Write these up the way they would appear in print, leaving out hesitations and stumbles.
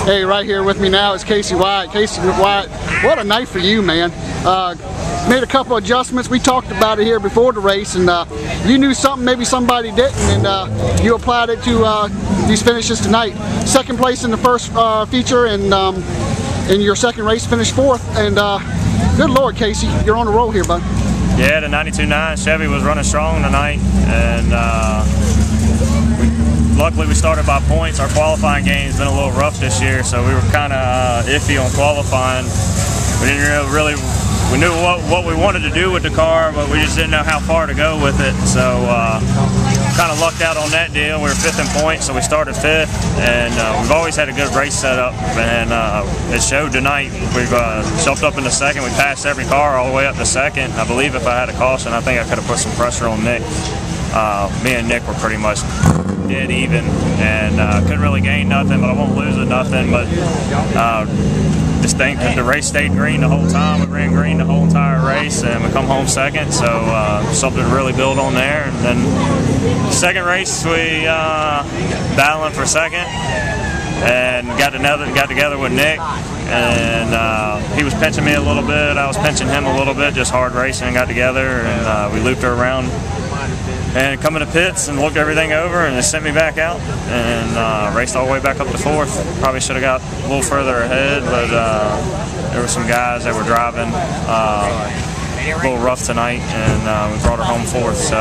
Hey, right here with me now is Casey Wyatt. Casey Wyatt, what a night for you, man. Made a couple adjustments. We talked about it here before the race, and you knew something maybe somebody didn't, and you applied it to these finishes tonight. Second place in the first feature, and in your second race finished fourth. And good Lord, Casey, you're on a roll here, bud. Yeah, the 92.9 Chevy was running strong tonight, and luckily we started by points. Our qualifying game's been a little rough this year, so we were kind of iffy on qualifying. We didn't really we knew what we wanted to do with the car, but we just didn't know how far to go with it. So kind of lucked out on that deal. We were fifth in points, so we started fifth, and we've always had a good race setup, and it showed tonight. We've jumped up in the second. We passed every car all the way up to second. I believe if I had a caution, I think I could have put some pressure on Nick. Me and Nick were pretty much dead even, and couldn't really gain nothing, but I won't lose it nothing. But just think that the race stayed green the whole time. We ran green the whole entire race, and we come home second, so something to really build on there. And then second race, we battling for second, and got together with Nick, and he was pinching me a little bit. I was pinching him a little bit, just hard racing, and got together, and we looped her around and come into pits and looked everything over, and they sent me back out and raced all the way back up to fourth. Probably should have got a little further ahead, but there were some guys that were driving a little rough tonight, and we brought her home fourth. So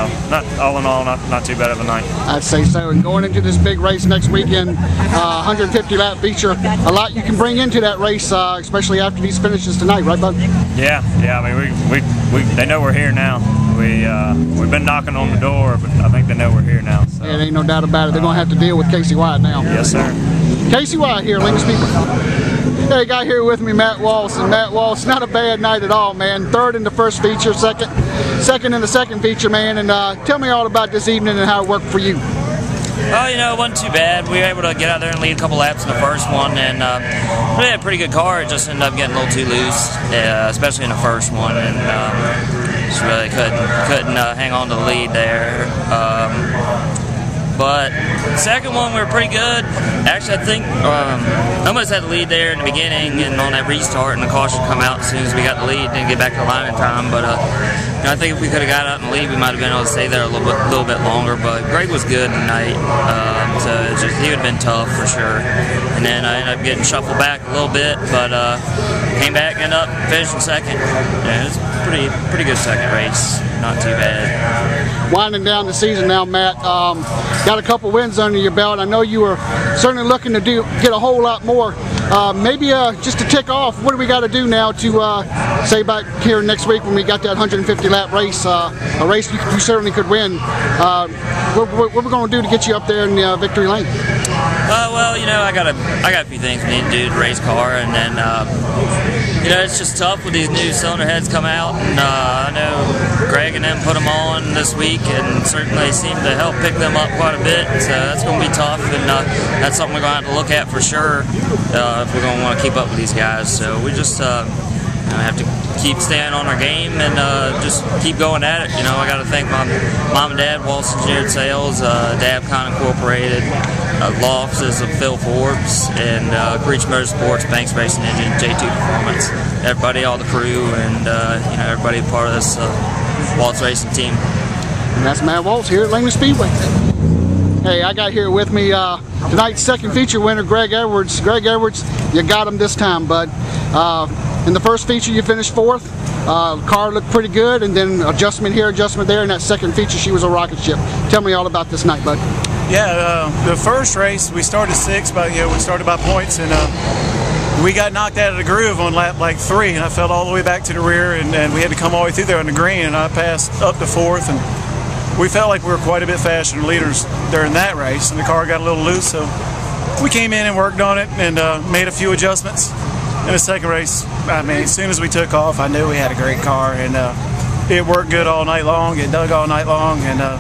all in all, not too bad of a night. I'd say so. And going into this big race next weekend, 150 lap feature, a lot you can bring into that race, especially after these finishes tonight, right, bud? Yeah. I mean, they know we're here now. We've been knocking on the door, but I think they know we're here now. So. Yeah, there ain't no doubt about it. They're gonna have to deal with Casey Wyatt now. Yes, sir. Casey Wyatt here, Langley Speedway. Hey, guy here with me, Matt Wallace, and Matt Wallace, not a bad night at all, man. Third in the first feature, second in the second feature, man. And tell me all about this evening and how it worked for you. Well, you know, it wasn't too bad. We were able to get out there and lead a couple laps in the first one, and we had a pretty good car. It just ended up getting a little too loose, especially in the first one, and just really couldn't hang on to the lead there. But the second one, we were pretty good. Actually, I think almost had the lead there in the beginning, and on that restart, and the caution come out as soon as we got the lead, didn't get back to the line in time. But you know, I think if we could have got out in the lead, we might have been able to stay there a little bit longer. But Greg was good tonight, so it's just, he would have been tough for sure. And then I ended up getting shuffled back a little bit, but came back and ended up finishing second. Yeah, it was a pretty good second race. Not too bad. Winding down the season now, Matt. Got a couple wins under your belt. I know you were certainly looking to get a whole lot more. Maybe just to tick off, what do we got to do now to say back here next week when we got that 150 lap race, a race you certainly could win. What we're going to do to get you up there in the victory lane? Well, you know, I got a few things we need to do to race car, and then you know, it's just tough with these new cylinder heads come out, and I know Greg and them put them on this week, and certainly seem to help pick them up quite a bit. So that's going to be tough, and that's something we're going to have to look at for sure if we're going to want to keep up with these guys. So we just have to keep staying on our game and just keep going at it. You know, I got to thank my mom and dad, Wallace Engineered Sales, Dabcon Incorporated, law offices of Phil Forbes, and Creech Motorsports, Banks Racing Engine, J2 Performance. Everybody, all the crew, and you know, everybody part of this Wallace Racing team. And that's Matt Wallace here at Langley Speedway. Hey, I got here with me tonight's second feature winner, Greg Edwards. Greg Edwards, you got him this time, bud. In the first feature, you finished fourth. Car looked pretty good, and then adjustment here, adjustment there. In that second feature, she was a rocket ship. Tell me all about this night, bud. Yeah, the first race we started sixth, but we started by points, and we got knocked out of the groove on lap like 3, and I fell all the way back to the rear, and we had to come all the way through there on the green, and I passed up to fourth, and we felt like we were quite a bit faster than leaders during that race, and the car got a little loose, so we came in and worked on it and made a few adjustments. In the second race, I mean, as soon as we took off, I knew we had a great car, and it worked good all night long. It dug all night long, and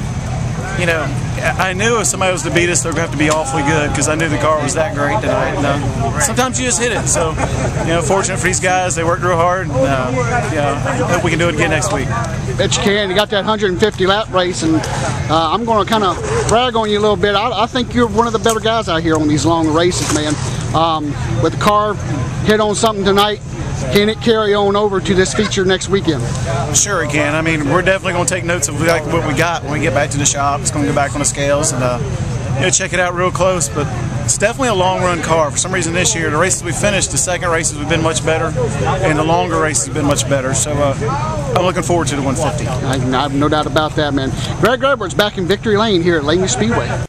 you know, I knew if somebody was to beat us, they're going to have to be awfully good because I knew the car was that great tonight. And, sometimes you just hit it. So, you know, fortunate for these guys, they worked real hard. And, yeah, I hope we can do it again next week. Bet you can. You got that 150 lap race, and I'm going to kind of brag on you a little bit. I think you're one of the better guys out here on these long races, man. With the car hit on something tonight, can it carry on over to this feature next weekend? Sure it can. I mean, we're definitely going to take notes of like what we got when we get back to the shop. It's going to go back on the scales and you know, check it out real close. But it's definitely a long run car. For some reason this year, the races we finished, the second races have been much better, and the longer races have been much better. So I'm looking forward to the 150. I have no doubt about that, man. Greg Edwards back in Victory Lane here at Langley Speedway.